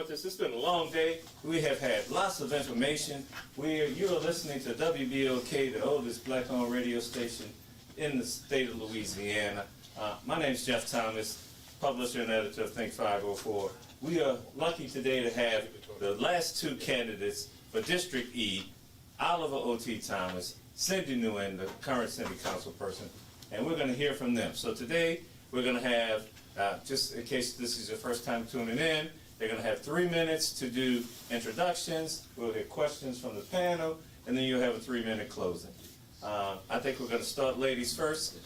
with us. It's been a long day. We have had lots of information. You are listening to WBOK, the oldest black-owned radio station in the state of Louisiana. My name is Jeff Thomas, publisher and editor of Think 504. We are lucky today to have the last two candidates for District E, Oliver O.T. Thomas, Cindy Nguyen, the current city council person, and we're going to hear from them. So today we're going to have, just in case this is your first time tuning in, they're going to have 3 minutes to do introductions. We'll get questions from the panel, and then you'll have a 3-minute closing. I think we're going to start ladies first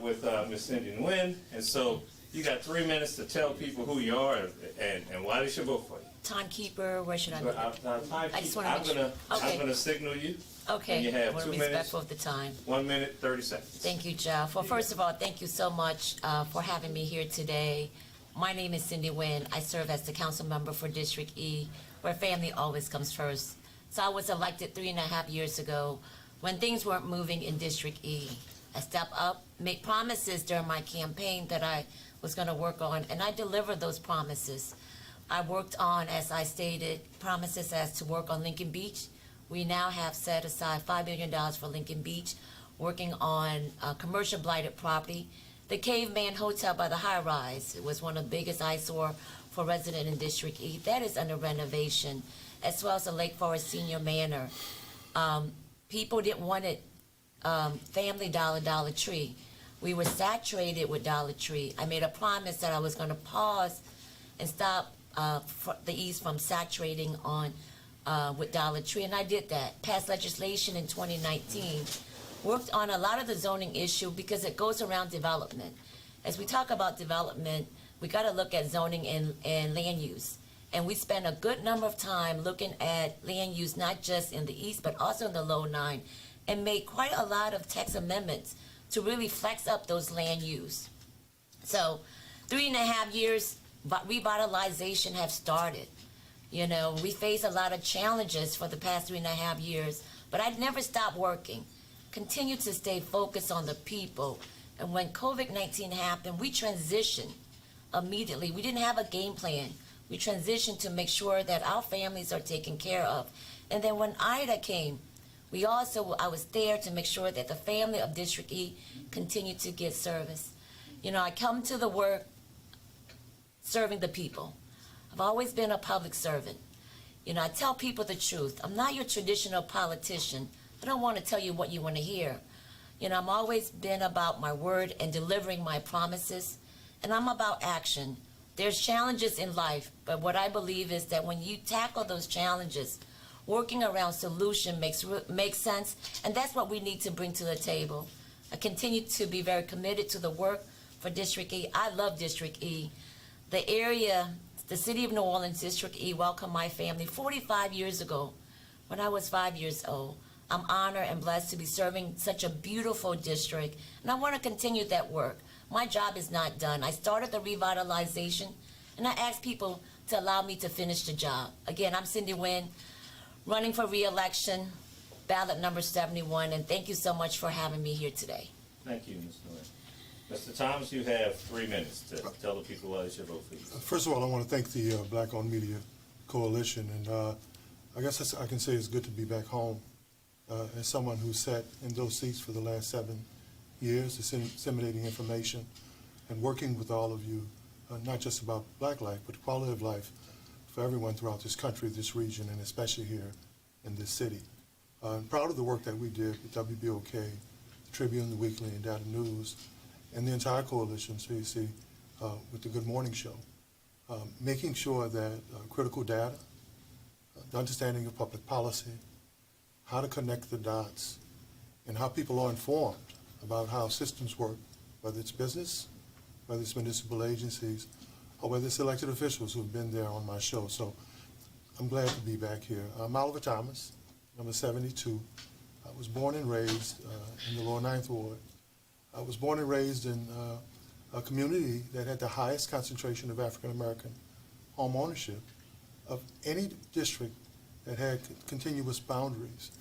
with Ms. Cindy Nguyen. And so you got 3 minutes to tell people who you are and why they should vote for you. Timekeeper, where should I be? I just want to I'm going to signal you. Okay. And you have 2 minutes. Respectful of the time. 1 minute, 30 seconds. Thank you, Jeff. Well, first of all, thank you so much for having me here today. My name is Cindy Nguyen. I serve as the council member for District E, where family always comes first. So I was elected 3.5 years ago when things weren't moving in District E. I stepped up, made promises during my campaign that I was going to work on, and I delivered those promises. I worked on, as I stated, promises as to work on Lincoln Beach. We now have set aside $5 million for Lincoln Beach, working on commercial blighted property. The Caveman Hotel by the high rise, it was one of the biggest eyesore for residents in District E. That is under renovation, as well as the Lake Forest Senior Manor. People didn't want it family Dollar Tree. We were saturated with Dollar Tree. I made a promise that I was going to pause and stop the East from saturating on with Dollar Tree, and I did that. Passed legislation in 2019. Worked on a lot of the zoning issue because it goes around development. As we talk about development, we got to look at zoning and land use. And we spend a good number of time looking at land use, not just in the East, but also in the Low 9, and made quite a lot of text amendments to really flex up those land use. So 3.5 years, revitalization have started. You know, we face a lot of challenges for the past 3.5 years, but I'd never stop working. Continue to stay focused on the people. And when COVID-19 happened, we transitioned immediately. We didn't have a game plan. We transitioned to make sure that our families are taken care of. And then when Ida came, I was there to make sure that the family of District E continued to get service. You know, I come to the work serving the people. I've always been a public servant. You know, I tell people the truth. I'm not your traditional politician. I don't want to tell you what you want to hear. You know, I've always been about my word and delivering my promises, and I'm about action. There's challenges in life, but what I believe is that when you tackle those challenges, working around solution makes sense, and that's what we need to bring to the table. I continue to be very committed to the work for District E. I love District E. The area, the city of New Orleans, District E, welcomed my family 45 years ago when I was 5 years old. I'm honored and blessed to be serving such a beautiful district, and I want to continue that work. My job is not done. I started the revitalization, and I asked people to allow me to finish the job. Again, I'm Cindy Nguyen, running for re-election, ballot number 71, and thank you so much for having me here today. Thank you, Ms. Nguyen. Mr. Thomas, you have 3 minutes to tell the people why they should vote for you. First of all, I want to thank the Black-Owned Media Coalition, and I guess I can say it's good to be back home as someone who sat in those seats for the last 7 years, disseminating information and working with all of you, not just about black life, but quality of life for everyone throughout this country, this region, and especially here in this city. I'm proud of the work that we did with WBOK, the Tribune, the Weekly, and Data News, and the entire coalition, so you see, with the Good Morning Show, making sure that critical data, the understanding of public policy, how to connect the dots, and how people are informed about how systems work, whether it's business, whether it's municipal agencies, or whether it's elected officials who've been there on my show. So I'm glad to be back here. I'm Oliver Thomas, number 72. I was born and raised in the Lower Ninth Ward. I was born and raised in a community that had the highest concentration of African American home ownership of any district that had continuous boundaries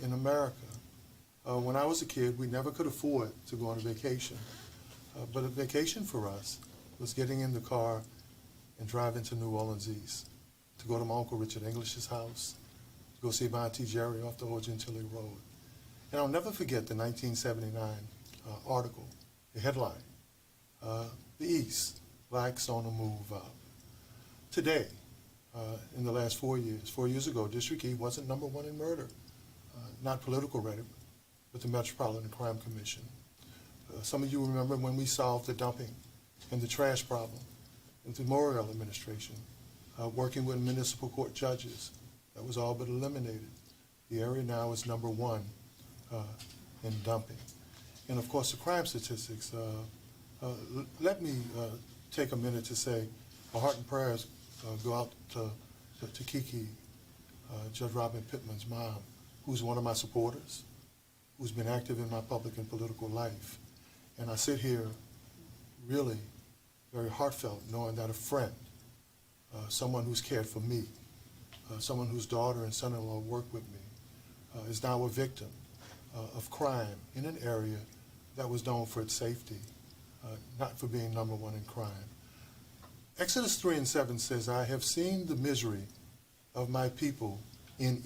in America. When I was a kid, we never could afford to go on a vacation. But a vacation for us was getting in the car and driving to New Orleans East. to go to my Uncle Richard English's house, to go see my Auntie Jerry off the Old Gentilly Road. And I'll never forget the 1979 article, the headline, The East, Blacks on the Move Up. Today, in the last 4 years ago, District E wasn't number one in murder, not political rhetoric, but the Metropolitan Crime Commission. Some of you remember when we solved the dumping and the trash problem with the Morrill administration, working with municipal court judges. That was all but eliminated. The area now is number one in dumping. And of course, the crime statistics. Let me take a minute to say my heart and prayers go out to Kiki, Judge Robin Pittman's mom, who's one of my supporters, who's been active in my public and political life. And I sit here really very heartfelt knowing that a friend, someone who's cared for me, someone whose daughter and son-in-law work with me, is now a victim of crime in an area that was known for its safety, not for being number one in crime. Exodus 3:7 says, I have seen the misery of my people in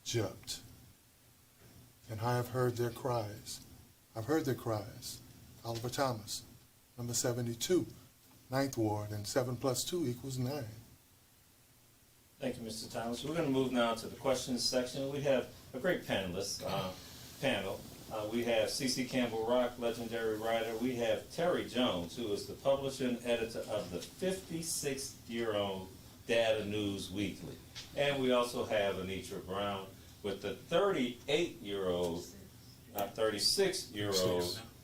Egypt, and I have heard their cries. I've heard their cries. Oliver Thomas, number 72, 9th Ward, and 7 plus 2 equals 9. Thank you, Mr. Thomas. We're going to move now to the questions section. We have a great panelist panel. We have C.C. Campbell-Rock, legendary writer. We have Terry Jones, who is the publisher and editor of the 56-year-old Data News Weekly. And we also have Anitra Brown with the 36-year-old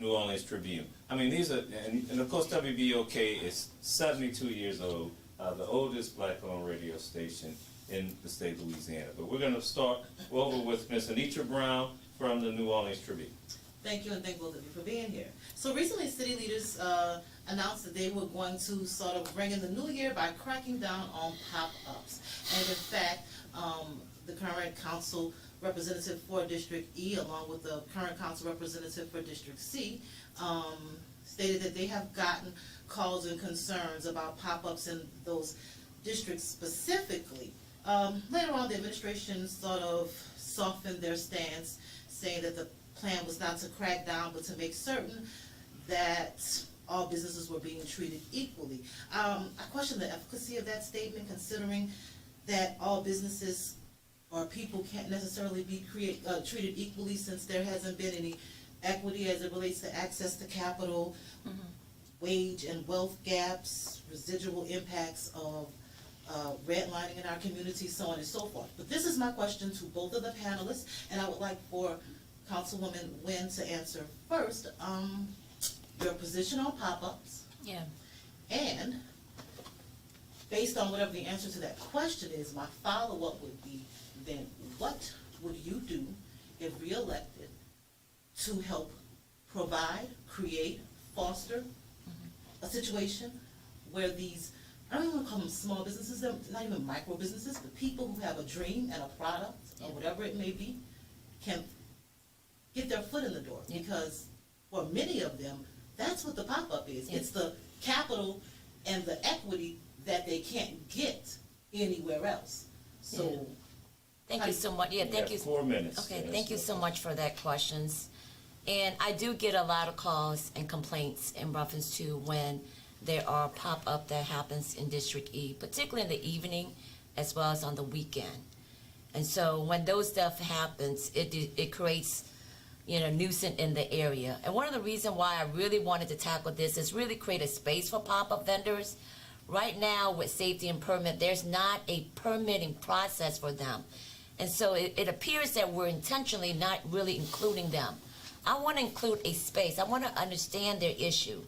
New Orleans Tribune. I mean, these are, and of course WBOK is 72 years old, the oldest black-owned radio station in the state of Louisiana. But we're going to start over with Ms. Anitra Brown from the New Orleans Tribune. Thank you, and thank both of you for being here. So recently, city leaders announced that they were going to sort of bring in the new year by cracking down on pop-ups. And in fact, the current council representative for District E, along with the current council representative for District C, stated that they have gotten calls and concerns about pop-ups in those districts specifically. Later on, the administration sort of softened their stance, saying that the plan was not to crack down, but to make certain that all businesses were being treated equally. I question the efficacy of that statement, considering that all businesses or people can't necessarily be treated equally, since there hasn't been any equity as it relates to access to capital, wage and wealth gaps, residual impacts of redlining in our community, so on and so forth. But this is my question to both of the panelists, and I would like for Councilwoman Wynn to answer first. Your position on pop-ups. Yeah. And based on whatever the answer to that question is, my follow-up would be, then what would you do if reelected to help provide, create, foster a situation where these, I don't even want to call them small businesses, they're not even micro businesses, but people who have a dream and a product, or whatever it may be, can get their foot in the door. Yeah. Because for many of them, that's what the pop-up is. Yeah. It's the capital and the equity that they can't get anywhere else. So, Yeah. Thank you so much. Yeah, thank you. 4 minutes. Okay, thank you so much for that questions. And I do get a lot of calls and complaints in reference to when there are pop-up that happens in District E, particularly in the evening as well as on the weekend. And so when those stuff happens, it creates, nuisance in the area. And one of the reasons why I really wanted to tackle this is really create a space for pop-up vendors. Right now with safety and permit, there's not a permitting process for them. And so it appears that we're intentionally not really including them. I want to include a space. I want to understand their issue.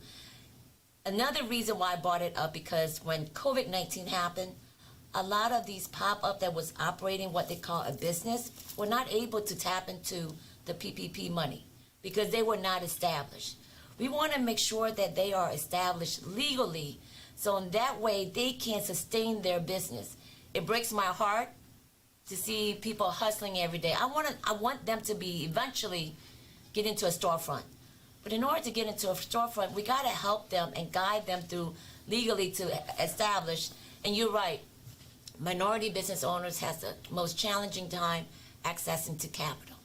Another reason why I brought it up, because when COVID-19 happened, a lot of these pop-up that was operating what they call a business were not able to tap into the PPP money because they were not established. We want to make sure that they are established legally, so in that way they can sustain their business. It breaks my heart to see people hustling every day. I want them to be eventually get into a storefront. But in order to get into a storefront, we got to help them and guide them through legally to establish And you're right, minority business owners has the most challenging time accessing to capital.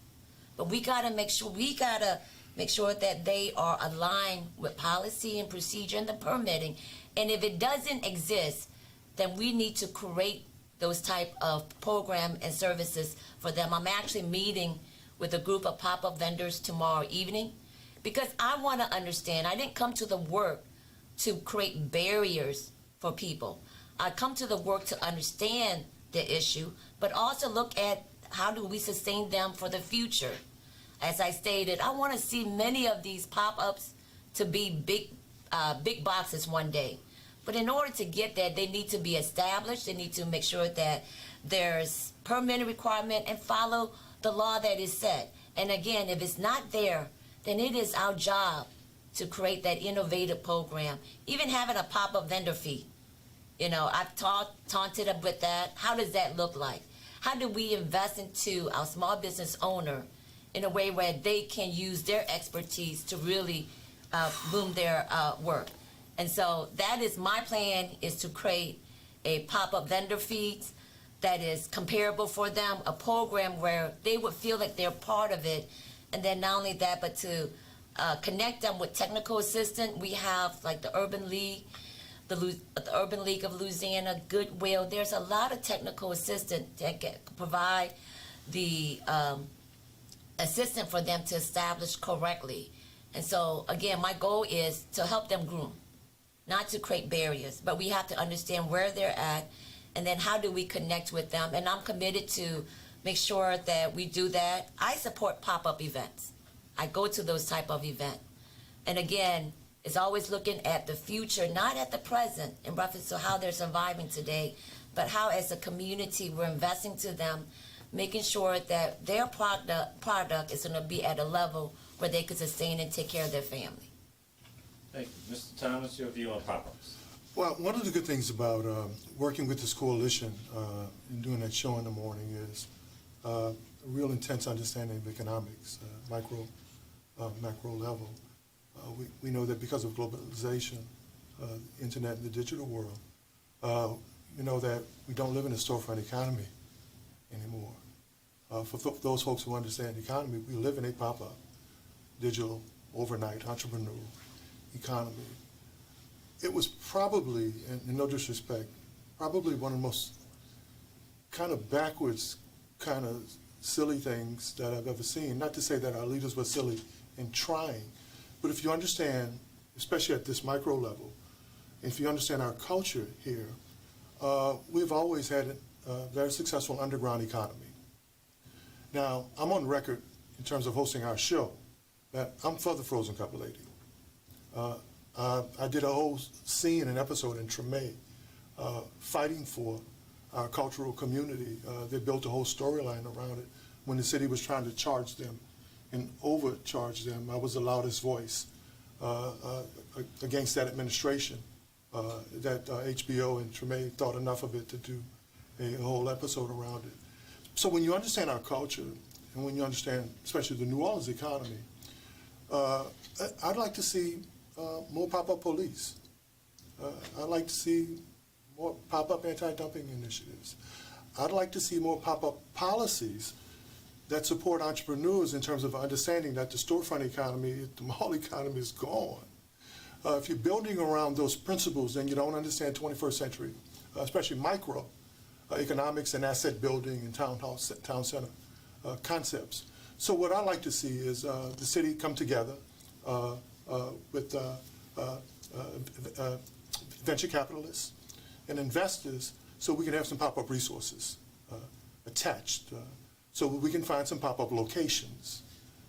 But we gotta make sure that they are aligned with policy and procedure and the permitting. And if it doesn't exist, then we need to create those type of program and services for them. I'm actually meeting with a group of pop-up vendors tomorrow evening because I want to understand. I didn't come to the work to create barriers for people. I come to the work to understand the issue, but also look at how do we sustain them for the future. As I stated, I want to see many of these pop-ups to be big boxes one day. But in order to get that, they need to be established. They need to make sure that there's permitting requirement and follow the law that is set. And again, if it's not there, then it is our job to create that innovative program. Even having a pop-up vendor fee. You know, I've taunted up with that. How does that look like? How do we invest into our small business owner in a way where they can use their expertise to really boom their work? And so that is my plan, is to create a pop-up vendor fees that is comparable for them, a program where they would feel like they're part of it. And then not only that, but to connect them with technical assistance. We have like the Urban League, the Urban League of Louisiana, Goodwill. There's a lot of technical assistance that can provide the assistance for them to establish correctly. And so again, my goal is to help them groom, not to create barriers, but we have to understand where they're at, and then how do we connect with them. And I'm committed to make sure that we do that. I support pop-up events. I go to those type of events. And again, it's always looking at the future, not at the present, in reference to how they're surviving today, but how as a community we're investing to them, making sure that their product is going to be at a level where they can sustain and take care of their family. Thank you. Mr. Thomas, your view on pop-ups? Well, one of the good things about working with this coalition and doing that show in the morning is a real intense understanding of economics, macro level. We know that because of globalization, internet and the digital world, we know that we don't live in a storefront economy anymore. For those folks who understand the economy, we live in a pop-up, digital, overnight, entrepreneurial economy. It was probably, in no disrespect, probably one of the most kind of backwards, kind of silly things that I've ever seen. Not to say that our leaders were silly in trying, but if you understand, especially at this micro level, if you understand our culture here, we've always had a very successful underground economy. Now, I'm on record in terms of hosting our show that I'm for the frozen cup of lady. I did a whole scene, an episode in Treme, fighting for our cultural community. They built a whole storyline around it. When the city was trying to charge them and overcharge them, I was the loudest voice against that administration. That HBO and Treme thought enough of it to do a whole episode around it. So when you understand our culture, and when you understand especially the New Orleans economy, I'd like to see more pop-up police. I'd like to see more pop-up anti-dumping initiatives. I'd like to see more pop-up policies that support entrepreneurs in terms of understanding that the storefront economy, the mall economy is gone. If you're building around those principles, then you don't understand 21st century, especially micro economics and asset building and town center concepts. So what I like to see is the city come together with venture capitalists and investors, so we can have some pop-up resources attached, so we can find some pop-up locations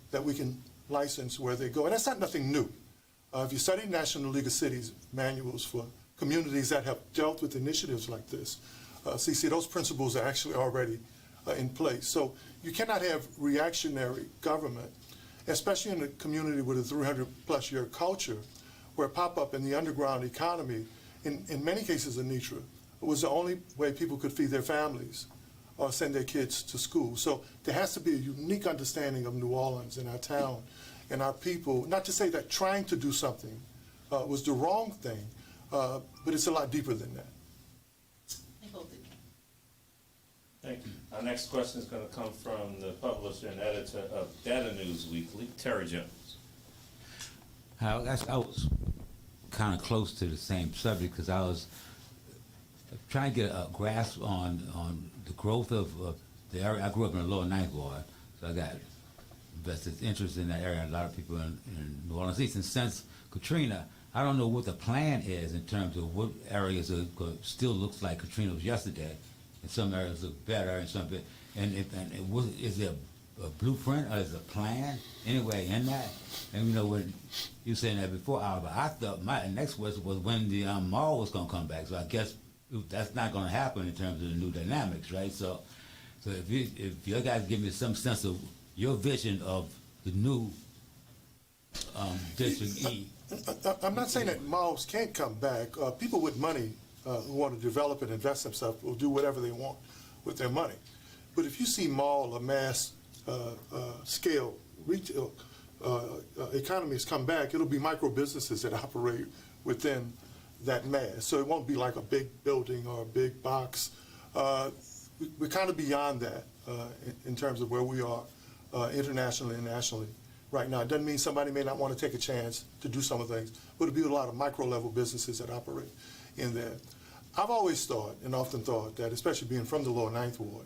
that we can license where they go. And that's not nothing new. If you study National League of Cities manuals for communities that have dealt with initiatives like this, so you see those principles are actually already in place. So you cannot have reactionary government, especially in a community with a 300-plus year culture, where pop-up in the underground economy, in many cases, Anitra, was the only way people could feed their families or send their kids to school. So there has to be a unique understanding of New Orleans and our town and our people. Not to say that trying to do something was the wrong thing, but it's a lot deeper than that. Thank you. Our next question is going to come from the publisher and editor of Data News Weekly, Terry Jones. I was kind of close to the same subject because I was trying to get a grasp on the growth of the area. I grew up in the lower Ninth Ward, so I got invested interest in that area. A lot of people in New Orleans East. And since Katrina, I don't know what the plan is in terms of what areas still looks like Katrina was yesterday, and some areas look better, and some bit. Is there a blueprint or is there a plan anyway in that? And you know, when you were saying that before, Albert, I thought my next question was when the mall was going to come back. So I guess that's not going to happen in terms of the new dynamics, right? So if you guys give me some sense of your vision of the new District E. I'm not saying that malls can't come back. People with money who want to develop and invest themselves will do whatever they want with their money. But if you see mall or mass scale retail economies come back, it'll be micro businesses that operate within that mass. So it won't be like a big building or a big box. We're kind of beyond that in terms of where we are internationally and nationally right now. It doesn't mean somebody may not want to take a chance to do some of the things, but it'll be a lot of micro level businesses that operate in there. I've always thought and often thought that, especially being from the lower Ninth Ward,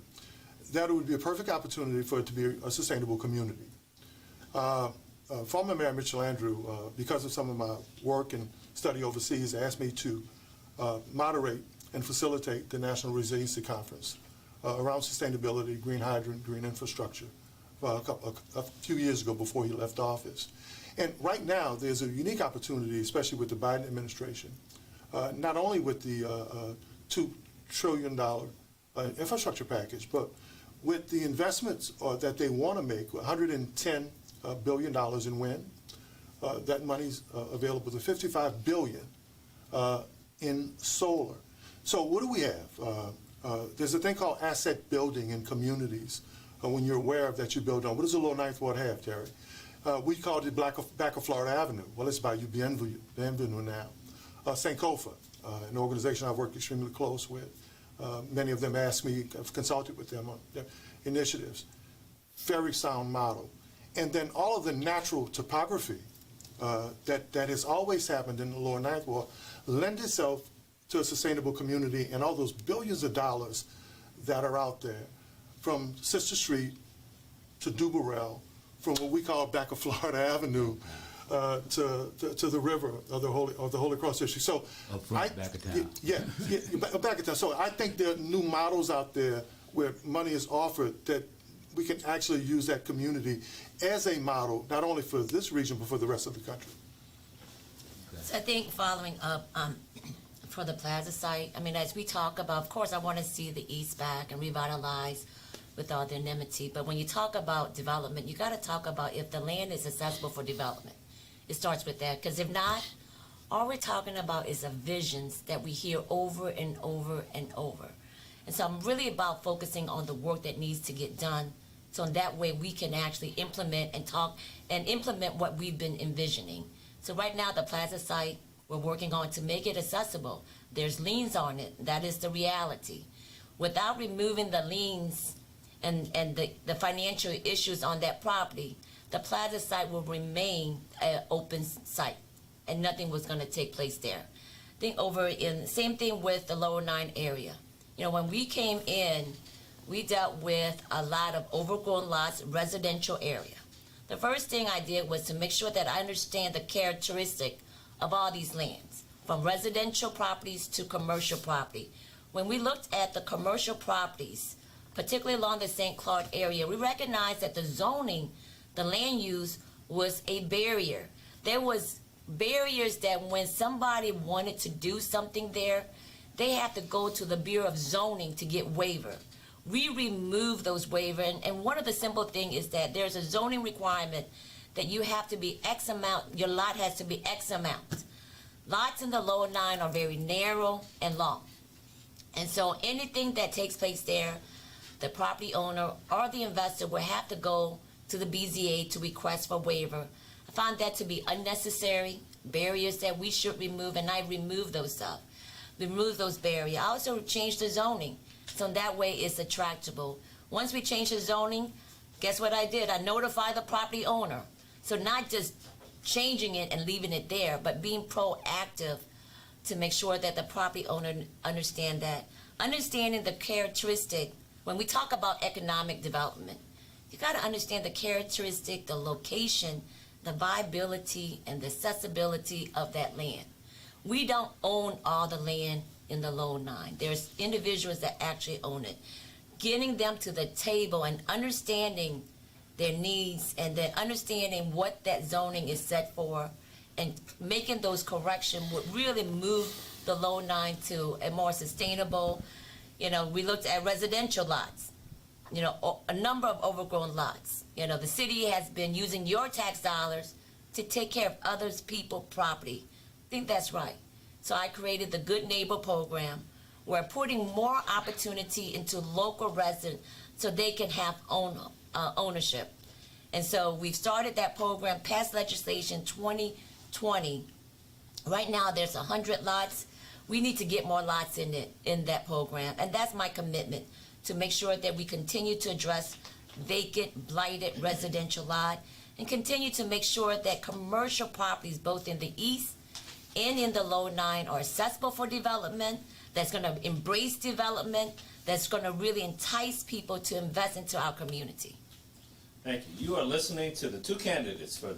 that it would be a perfect opportunity for it to be a sustainable community. Former Mayor Mitchell Andrew, because of some of my work and study overseas, asked me to moderate and facilitate the National Resiliency Conference around sustainability, green hydrant, green infrastructure a few years ago before he left office. And right now, there's a unique opportunity, especially with the Biden administration, not only with the $2 trillion infrastructure package, but with the investments that they want to make, $110 billion in wind. That money's available to $55 billion in solar. So what do we have? There's a thing called asset building in communities when you're aware of that you build on. What does the Lower Ninth Ward have, Terry? We called it back of Florida Avenue. Well, it's by Bienvenue now. Sankofa, an organization I've worked extremely close with. Many of them asked me, I've consulted with them on their initiatives. Very sound model. And then all of the natural topography that has always happened in the Lower Ninth Ward lend itself to a sustainable community, and all those billions of dollars that are out there, from Sister Street to Dubarel, from what we call back of Florida Avenue to the river of the Holy Cross District. So back of town. Back of town. So I think there are new models out there where money is offered that we can actually use that community as a model, not only for this region, but for the rest of the country. So I think following up for the Plaza site, I mean, as we talk about, of course, I want to see the East back and revitalize with all the amenity. But when you talk about development, you got to talk about if the land is accessible for development. It starts with that, because if not, all we're talking about is visions that we hear over and over and over. And so I'm really about focusing on the work that needs to get done, so in that way we can actually implement and talk and implement what we've been envisioning. So right now, the Plaza site, we're working on to make it accessible. There's liens on it. That is the reality. Without removing the liens and the financial issues on that property, the Plaza site will remain an open site, and nothing was going to take place there. I think over in, same thing with the Lower Nine area. You know, when we came in, we dealt with a lot of overgrown lots, residential area. The first thing I did was to make sure that I understand the characteristic of all these lands, from residential properties to commercial property. When we looked at the commercial properties, particularly along the St. Claude area, we recognized that the zoning, the land use, was a barrier. There was barriers that when somebody wanted to do something there, they had to go to the Bureau of Zoning to get waiver. We removed those waivers, and one of the simple things is that there's a zoning requirement that you have to be X amount, your lot has to be X amount. Lots in the Lower Nine are very narrow and long. And so anything that takes place there, the property owner or the investor will have to go to the BZA to request for waiver. I found that to be unnecessary, barriers that we should remove, and I removed those stuff. Remove those barriers. I also changed the zoning. So that way it's attractable. Once we change the zoning, guess what I did? I notified the property owner. So not just changing it and leaving it there, but being proactive to make sure that the property owner understand that. Understanding the characteristic, when we talk about economic development, you got to understand the characteristic, the location, the viability, and the accessibility of that land. We don't own all the land in the Low 9. There's individuals that actually own it. Getting them to the table and understanding their needs, and then understanding what that zoning is set for, and making those corrections would really move the Low 9 to a more sustainable, we looked at residential lots, a number of overgrown lots. The city has been using your tax dollars to take care of others people's property. I think that's right. So I created the Good Neighbor program. We're putting more opportunity into local residents so they can have ownership. And so we've started that program, passed legislation 2020. Right now there's 100 lots. We need to get more lots in that program. And that's my commitment, to make sure that we continue to address vacant, blighted residential lot, and continue to make sure that commercial properties both in the east and in the Low 9 are accessible for development, that's going to embrace development, that's going to really entice people to invest into our community. Thank you. You are listening to the two candidates for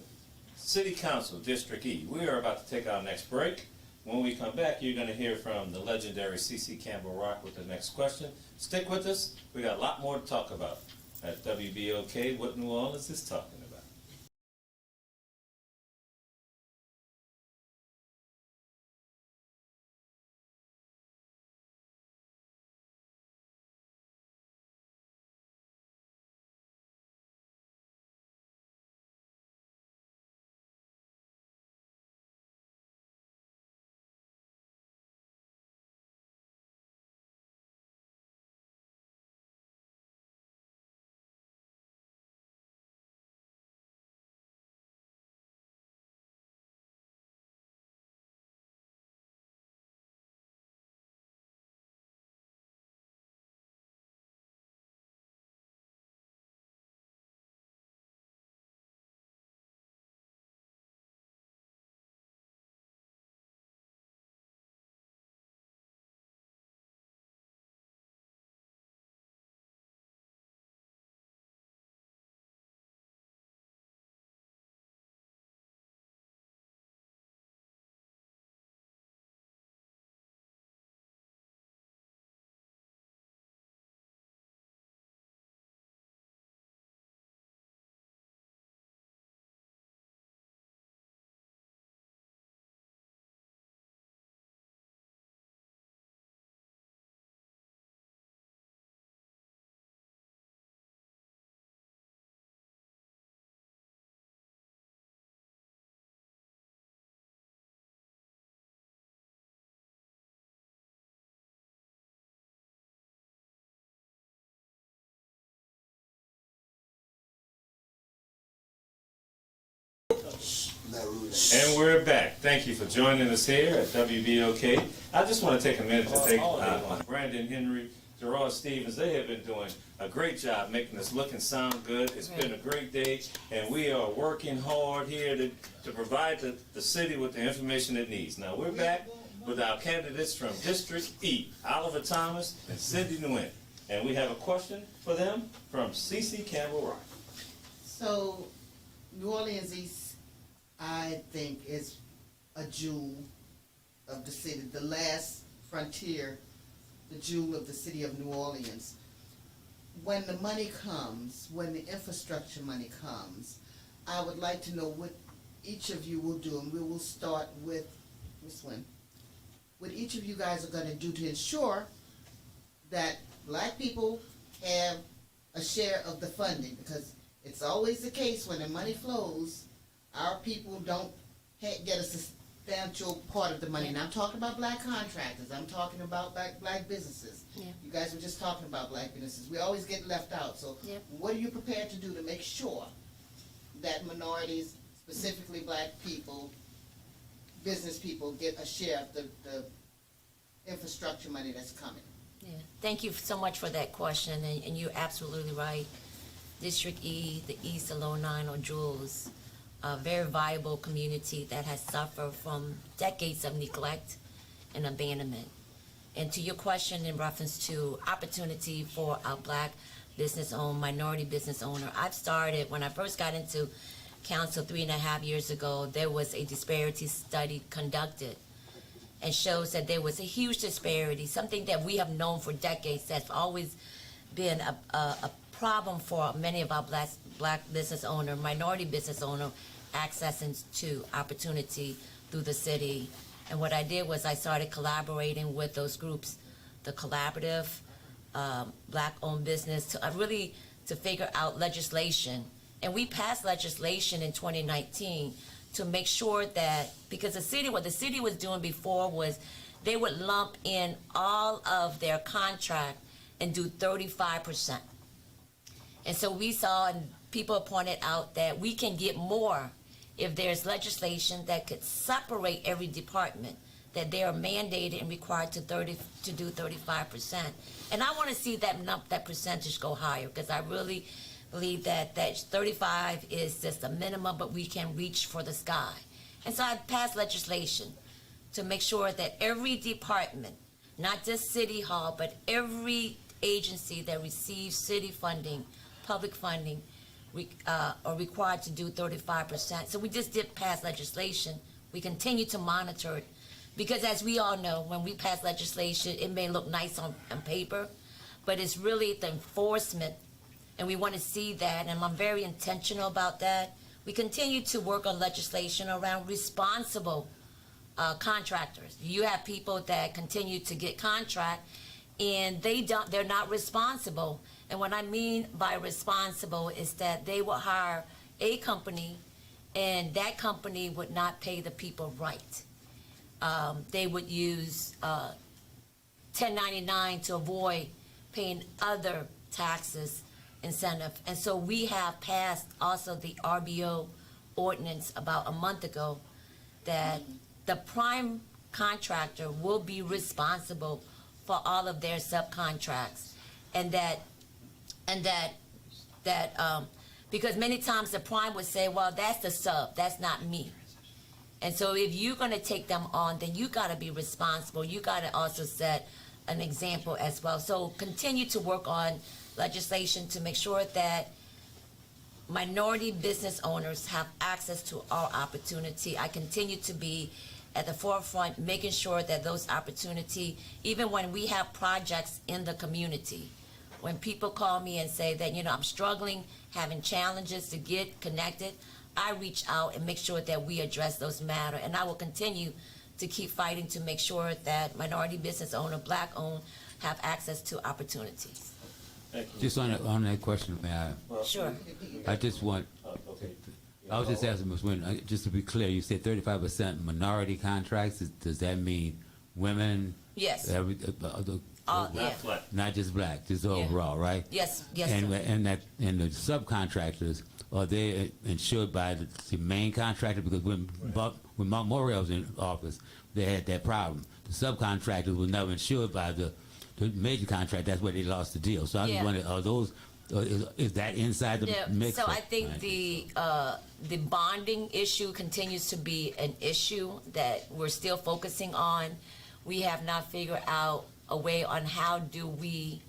City Council District E. We are about to take our next break. When we come back, you're going to hear from the legendary C.C. Campbell Rock with the next question. Stick with us. We got a lot more to talk about at WBOK, what New Orleans is talking about. And we're back. Thank you for joining us here at WBOK. I just want to take a minute to thank Brandon Henry, Gerard Stevens. They have been doing a great job making us look and sound good. It's been a great day, and we are working hard here to provide the city with the information it needs. Now, we're back with our candidates from District E, Oliver Thomas and Cindy Nguyen. And we have a question for them from C.C. Campbell Rock. So, New Orleans East, I think, is a jewel of the city, the last frontier, the jewel of the city of New Orleans. When the money comes, when the infrastructure money comes, I would like to know what each of you will do, and we will start with Ms. Wynn. What each of you guys are going to do to ensure that black people have a share of the funding, because it's always the case when the money flows, our people don't get a substantial part of the money. And I'm talking about black contractors. I'm talking about black businesses. Yeah. You guys were just talking about black businesses. We always get left out. So what are you prepared to do to make sure that minorities, specifically black people, business people, get a share of the infrastructure money that's coming? Yeah. Thank you so much for that question, and you're absolutely right. District E, the East Alone 9 or Jules, a very viable community that has suffered from decades of neglect and abandonment. And to your question in reference to opportunity for a black business owner, minority business owner, I've started, when I first got into council 3.5 years ago, there was a disparity study conducted and shows that there was a huge disparity, something that we have known for decades that's always been a problem for many of our black business owner, minority business owner, accessing to opportunity through the city. And what I did was I started collaborating with those groups, the collaborative, black-owned business, to figure out legislation. And we passed legislation in 2019 to make sure that, because what the city was doing before was they would lump in all of their contract and do 35%. And so we saw, and people pointed out, that we can get more if there's legislation that could separate every department, that they are mandated and required to do 35%. And I want to see that percentage go higher, because I really believe that 35 is just a minimum, but we can reach for the sky. And so I passed legislation to make sure that every department, not just City Hall, but every agency that receives city funding, public funding, are required to do 35%. So we just did pass legislation. We continue to monitor it, because as we all know, when we pass legislation, it may look nice on paper, but it's really the enforcement, and we want to see that, and I'm very intentional about that. We continue to work on legislation around responsible contractors. You have people that continue to get contract, and they're not responsible. And what I mean by responsible is that they will hire a company, and that company would not pay the people right. They would use 1099 to avoid paying other taxes, incentive. And so we have passed also the RBO ordinance about a month ago, that the prime contractor will be responsible for all of their subcontracts, and that because many times the prime would say, well, that's the sub, that's not me. And so if you're going to take them on, then you got to be responsible. You got to also set an example as well. So continue to work on legislation to make sure that minority business owners have access to all opportunity. I continue to be at the forefront, making sure that those opportunity, even when we have projects in the community, when people call me and say that, I'm struggling, having challenges to get connected, I reach out and make sure that we address those matters. And I will continue to keep fighting to make sure that minority business owner, black owned, have access to opportunities. Thank you. Just on that question, may I? Well, Sure. I just want, okay. I was just asking Ms. Wynn, just to be clear, you said 35% minority contracts. Does that mean women? Yes. Yeah. Not black. Not just black, just overall, right? Yes, sir. And the subcontractors, are they insured by the main contractor? Because when Mark Morrell was in office, they had that problem. The subcontractors were never insured by the major contract. That's where they lost the deal. So I just wondered, are those? Is that inside the mix? So I think the bonding issue continues to be an issue that we're still focusing on. We have not figured out a way on how do we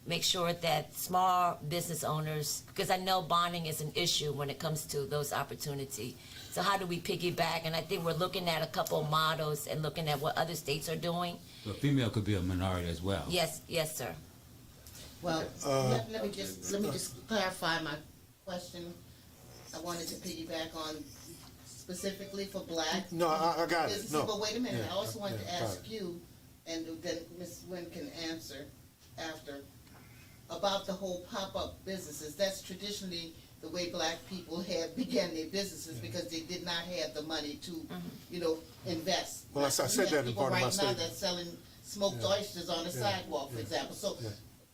make sure that small business owners, because I know bonding is an issue when it comes to those opportunities. So how do we piggyback? And I think we're looking at a couple of models and looking at what other states are doing. So a female could be a minority as well. Yes, sir. Well, let me just clarify my question. I wanted to piggyback on specifically for black. No, I got it. businesses, No. But wait a minute, Yeah, I also wanted to got ask it. you, and then Ms. Wynn can answer after, about the whole pop-up businesses. That's traditionally the way black people have began their businesses, because they did not have the money to, invest. Well, I said that in part of my People right now statement. that's selling smoked oysters on the sidewalk, for example. So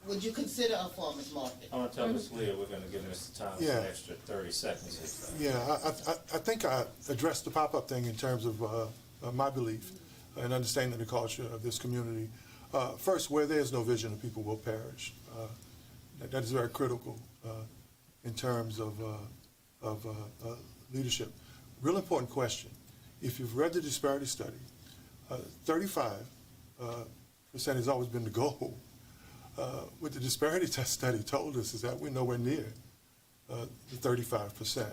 would you consider a farmer's market? I'm gonna tell Ms. Leah we're gonna give Mr. Thomas Yeah. an extra 30 seconds. Yeah, I think I addressed the pop-up thing in terms of my belief and understanding the culture of this community. First, where there is no vision, the people will perish. That is very critical in terms of leadership. Real important question. If you've read the disparity study, 35% has always been the goal. What the disparity test study told us is that we're nowhere near the 35%.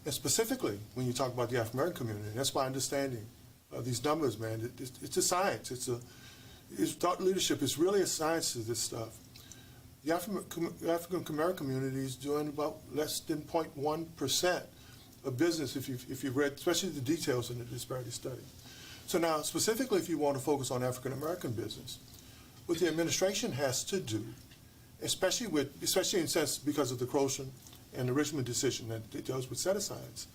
And specifically, when you talk about the African American community, that's my understanding of these numbers, man. It's a science. It's thought leadership. It's really a science to this stuff. The African American community is doing about less than 0.1% of business if you've read, especially the details in the disparity study. So now, specifically, if you want to focus on African American business, what the administration has to do, especially in sense because of the Croson and the Richmond decision that it deals with set-asides,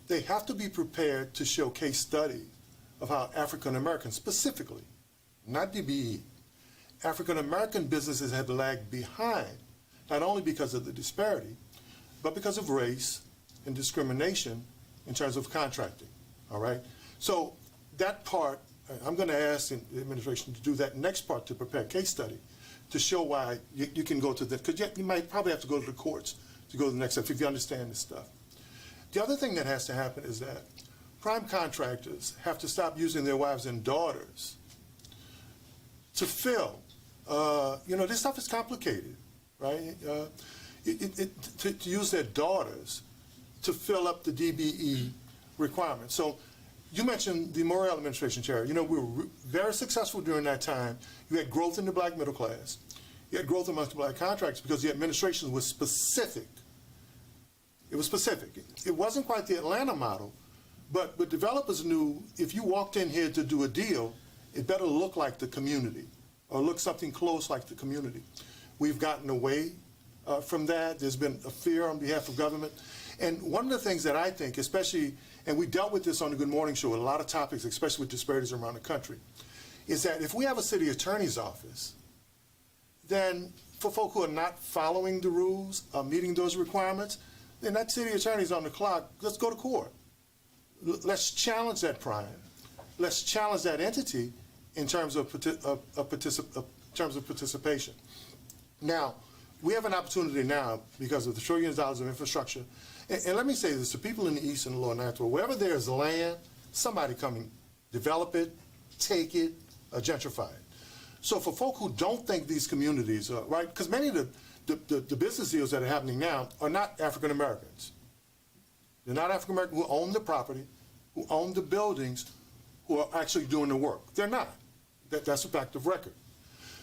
they have to be prepared to show case studies of how African Americans, specifically, not DBE, African American businesses have lagged behind, not only because of the disparity, but because of race and discrimination in terms of contracting, all right? So that part, I'm going to ask the administration to do that next part, to prepare a case study to show why you can go to the, because you might probably have to go to the courts to go to the next step if you understand this stuff. The other thing that has to happen is that prime contractors have to stop using their wives and daughters to fill. This stuff is complicated, right? To use their daughters to fill up the DBE requirements. So you mentioned the Morrell administration, Chair. We were very successful during that time. You had growth in the black middle class. You had growth amongst the black contractors because the administration was specific. It was specific. It wasn't quite the Atlanta model, but developers knew if you walked in here to do a deal, it better look like the community or look something close like the community. We've gotten away from that. There's been a fear on behalf of government. And one of the things that I think, especially, and we dealt with this on the Good Morning Show with a lot of topics, especially with disparities around the country, is that if we have a city attorney's office, then for folk who are not following the rules, meeting those requirements, then that city attorney's on the clock. Let's go to court. Let's challenge that prime. Let's challenge that entity in terms of participation. Now, we have an opportunity now because of the trillions of dollars of infrastructure. And let me say this to people in the East and the Lower Ninth Ward, wherever there's land, somebody come and develop it, take it, gentrify it. So for folk who don't think these communities are, right, because many of the business deals that are happening now are not African Americans. They're not African Americans who own the property, who own the buildings, who are actually doing the work. They're not. That's a fact of record.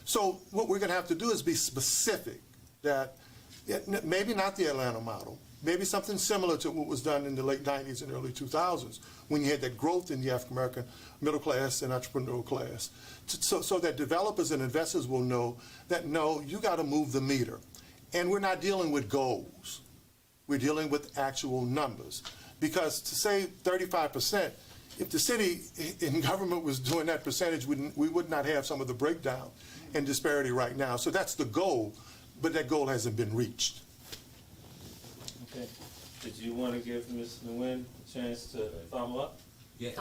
So what we're going to have to do is be specific that maybe not the Atlanta model, maybe something similar to what was done in the late 90s and early 2000s when you had that growth in the African American middle class and entrepreneurial class, so that developers and investors will know that, no, you got to move the meter. And we're not dealing with goals. We're dealing with actual numbers. Because to say 35%, if the city in government was doing that percentage, we would not have some of the breakdown and disparity right now. So that's the goal, but that goal hasn't been reached. Okay. Did you want to give Ms. Nguyen a chance to follow up? Yeah.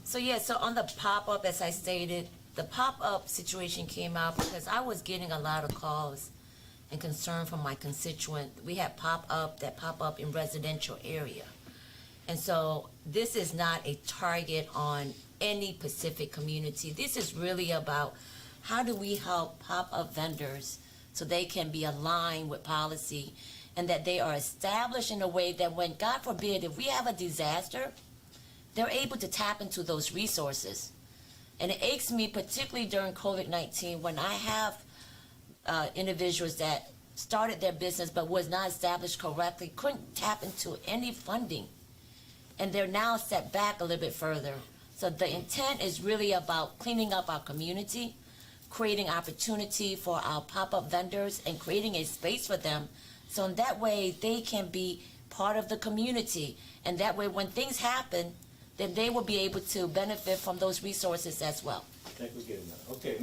So on the pop-up, as I stated, the pop-up situation came out because I was getting a lot of calls and concern from my constituent. We had pop up in residential area. And so this is not a target on any Pacific community. This is really about how do we help pop-up vendors so they can be aligned with policy and that they are established in a way that when, God forbid, if we have a disaster, they're able to tap into those resources. And it aches me, particularly during COVID-19, when I have individuals that started their business but was not established correctly, couldn't tap into any funding. And they're now set back a little bit further. So the intent is really about cleaning up our community, creating opportunity for our pop-up vendors, and creating a space for them. So in that way, they can be part of the community. And that way, when things happen, then they will be able to benefit from those resources as well. I think we're getting that. Okay,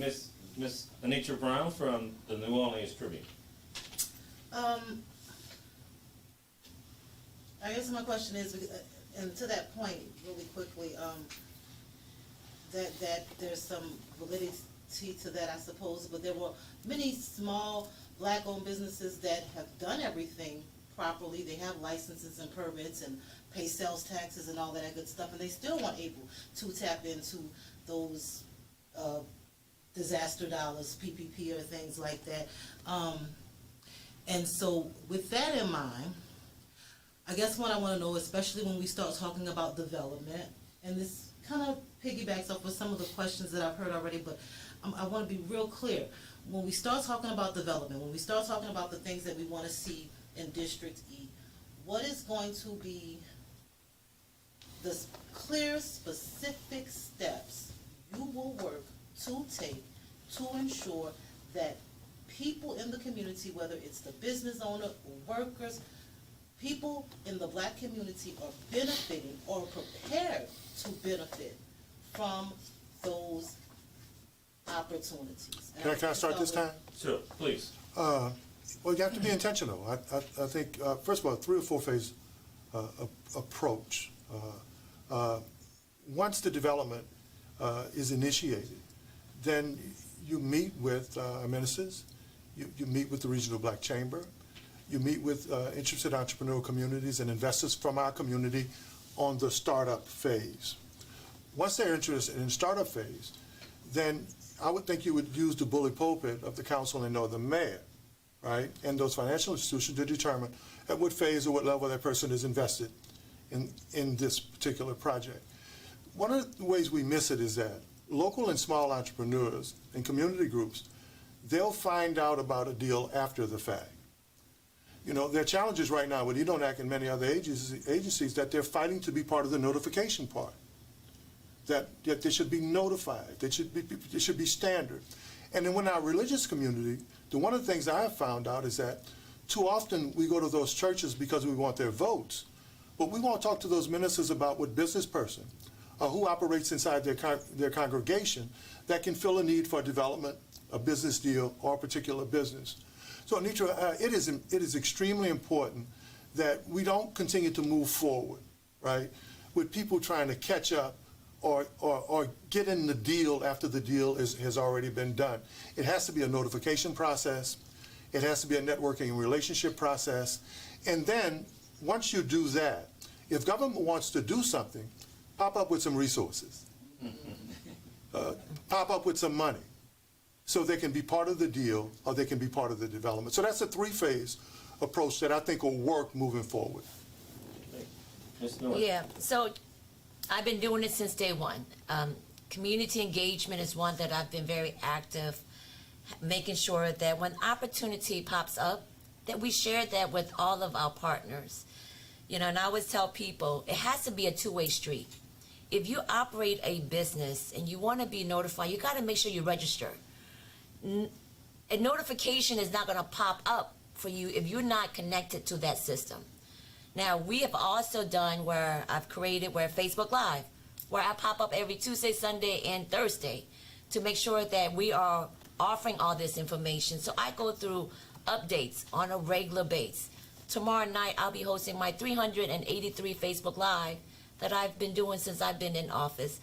Miss Anitra Brown from the New Orleans Tribune. I guess my question is, and to that point, really quickly, that there's some to that, I suppose, but there were many small black-owned businesses that have done everything properly. They have licenses and permits and pay sales taxes and all that good stuff, and they still weren't able to tap into those disaster dollars, PPP, or things like that. And so with that in mind, I guess what I want to know, especially when we start talking about development, and this kind of piggybacks off of some of the questions that I've heard already, but I want to be real clear. When we start talking about development, when we start talking about the things that we want to see in District E, what is going to be the clear, specific steps you will work to take to ensure that people in the community, whether it's the business owner or workers, people in the black community are benefiting or prepared to benefit from those opportunities? And Can I start this time? Sure, please. Well, you have to be intentional. I think, first of all, 3 or 4 phase approach. Once the development is initiated, then you meet with ministers, you meet with the Regional Black Chamber, you meet with interested entrepreneurial communities and investors from our community on the startup phase. Once they're interested in startup phase, then I would think you would use the bully pulpit of the council and or the mayor, right, and those financial institutions to determine at what phase or what level that person is invested in this particular project. One of the ways we miss it is that local and small entrepreneurs and community groups, they'll find out about a deal after the fact. You know, there are challenges right now with EDONAC and many other agencies that they're fighting to be part of the notification part. That they should be notified, they should be standard. And then when our religious community, one of the things I have found out is that too often we go to those churches because we want their votes, but we won't talk to those ministers about what business person or who operates inside their congregation that can fill a need for development, a business deal, or a particular business. So Anitra, it is extremely important that we don't continue to move forward, right, with people trying to catch up or get in the deal after the deal has already been done. It has to be a notification process. It has to be a networking and relationship process. And then once you do that, if government wants to do something, pop up with some resources. Pop up with some money so they can be part of the deal or they can be part of the development. So that's a 3-phase approach that I think will work moving forward. Ms. Norton. Yeah, so I've been doing it since day one. Community engagement is one that I've been very active, making sure that when opportunity pops up, that we share that with all of our partners. You know, and I always tell people, it has to be a 2-way street. If you operate a business and you want to be notified, you got to make sure you register. A notification is not going to pop up for you if you're not connected to that system. Now, we have also done where I've created where Facebook Live, where I pop up every Tuesday, Sunday, and Thursday to make sure that we are offering all this information. So I go through updates on a regular basis. Tomorrow night, I'll be hosting my 383 Facebook Live that I've been doing since I've been in office.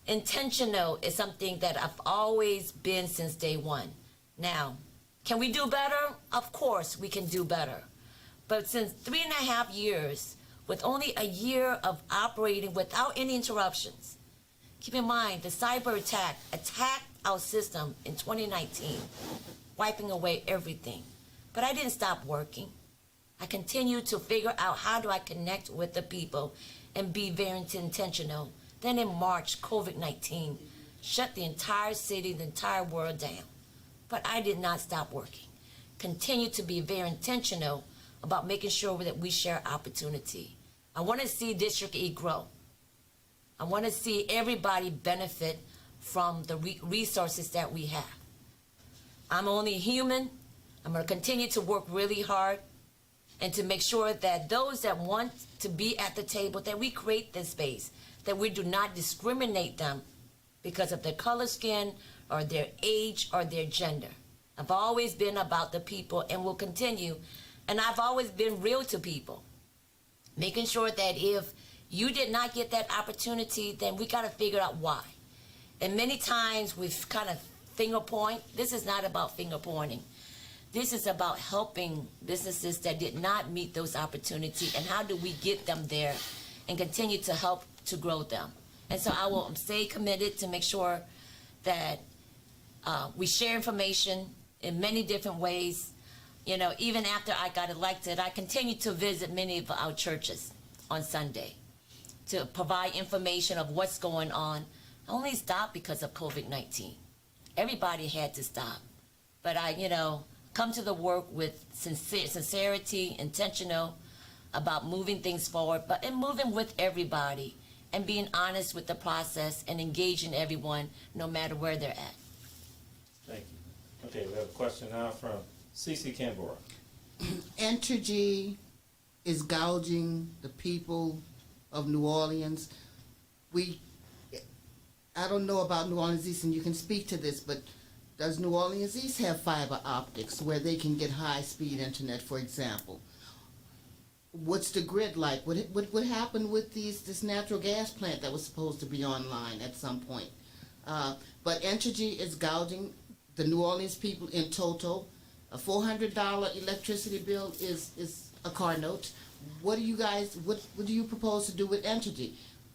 Intentional is something that I've always been since day one. Now, can we do better? Of course, we can do better. But since 3.5 years, with only a year of operating without any interruptions, keep in mind the cyber attack attacked our system in 2019, wiping away everything. But I didn't stop working. I continued to figure out how do I connect with the people and be very intentional. Then in March, COVID-19 shut the entire city, the entire world down. But I did not stop working. Continue to be very intentional about making sure that we share opportunity. I want to see District E grow. I want to see everybody benefit from the resources that we have. I'm only human. I'm going to continue to work really hard and to make sure that those that want to be at the table, that we create this space, that we do not discriminate them because of their color skin or their age or their gender. I've always been about the people and will continue. And I've always been real to people, making sure that if you did not get that opportunity, then we got to figure out why. And many times we've kind of finger point. This is not about finger pointing. This is about helping businesses that did not meet those opportunities, and how do we get them there and continue to help to grow them. And so I will stay committed to make sure that we share information in many different ways. You know, even after I got elected, I continue to visit many of our churches on Sunday to provide information of what's going on. I only stopped because of COVID-19. Everybody had to stop. But I, come to the work with sincerity, intentional about moving things forward, and moving with everybody and being honest with the process and engaging everyone no matter where they're at. Thank you. Okay, we have a question now from Cece Canberra. Entergy is gouging the people of New Orleans. I don't know about New Orleans East, and you can speak to this, but does New Orleans East have fiber optics where they can get high-speed internet, for example? What's the grid like? What happened with this natural gas plant that was supposed to be online at some point? But Entergy is gouging the New Orleans people in total. A $400 electricity bill is a car note. What do you propose to do with Entergy?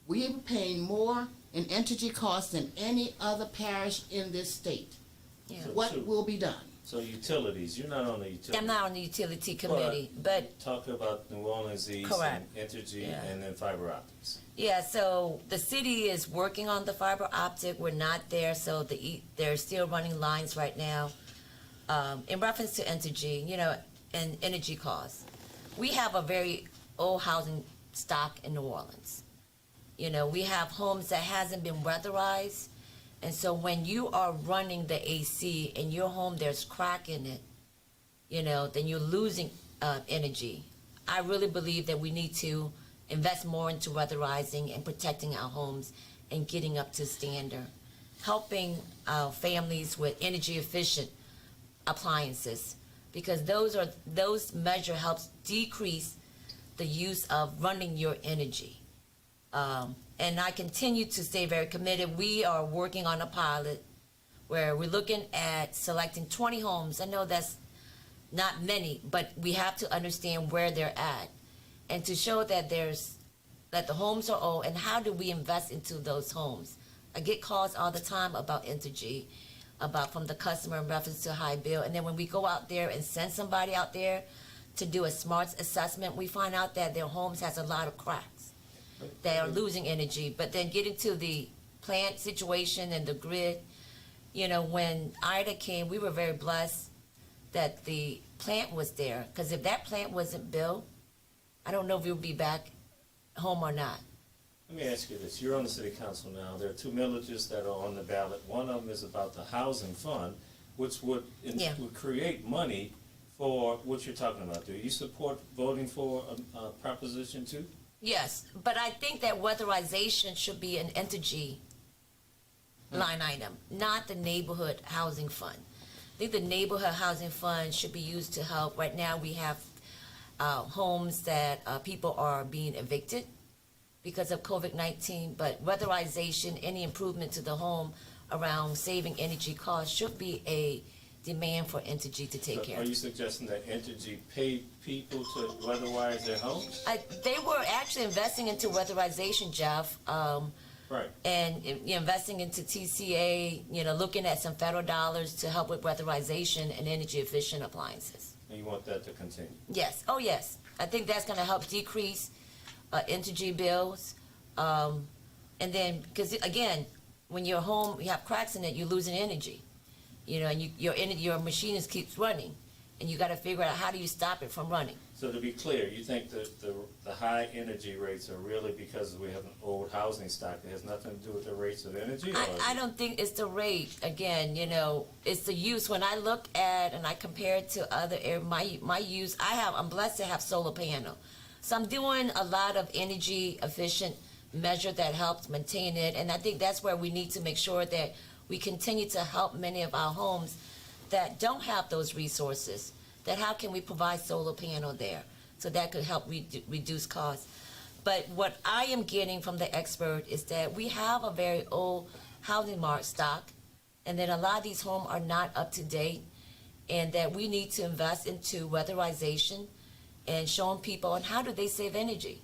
We are paying more in Entergy costs than any other parish in this state. Yeah. What will be done? So utilities, you're not on the utilities. I'm not on the utility committee, but Talk about New Orleans East Correct. and Entergy Yeah. and then fiber optics. yeah, so the city is working on the fiber optic. We're not there, so they're still running lines right now. In reference to Entergy, and energy costs, we have a very old housing stock in New Orleans. We have homes that hasn't been weatherized, and so when you are running the AC in your home, there's crack in it, then you're losing energy. I really believe that we need to invest more into weatherizing and protecting our homes and getting up to standard, helping our families with energy efficient appliances, because those measure helps decrease the use of running your energy. And I continue to stay very committed. We are working on a pilot where we're looking at selecting 20 homes. I know that's not many, but we have to understand where they're at, and to show that the homes are old, and how do we invest into those homes. I get calls all the time about Entergy, from the customer in reference to high bill, and then when we go out there and send somebody out there to do a smarts assessment, we find out that their homes has a lot of cracks. They are losing energy. But then getting to the plant situation and the grid, when Ida came, we were very blessed that the plant was there, because if that plant wasn't built, I don't know if we'll be back home or not. Let me ask you this. You're on the city council now. There are two millages that are on the ballot. One of them is about the housing fund, which would create money for what you're talking about. Do you support voting for a Proposition 2? Yes, but I think that weatherization should be an Entergy line item, not the neighborhood housing fund. I think the neighborhood housing fund should be used to help. Right now we have homes that people are being evicted because of COVID-19, but weatherization, any improvement to the home around saving energy costs should be a demand for Entergy to take care Are of. you suggesting that Entergy pay people to weatherize their homes? They were actually investing into weatherization, Jeff. Right. And investing into TCA, looking at some federal dollars to help with weatherization and energy efficient appliances. And you want that to continue? Yes. Oh, yes. I think that's going to help decrease energy bills. And then, because again, when your home, you have cracks in it, you're losing energy. And your machine keeps running, and you got to figure out how do you stop it from running. So to be clear, you think that the high energy rates are really because we have an old housing stock that has nothing to do with the rates of energy? I don't think it's the rate. Again, it's the use. When I look at and I compare it to other my use, I'm blessed to have solar panel. So I'm doing a lot of energy efficient measure that helps maintain it, and I think that's where we need to make sure that we continue to help many of our homes that don't have those resources, that how can we provide solar panel there, so that could help reduce costs. But what I am getting from the expert is that we have a very old housing market stock and that a lot of these homes are not up to date, and that we need to invest into weatherization and showing people on how do they save energy.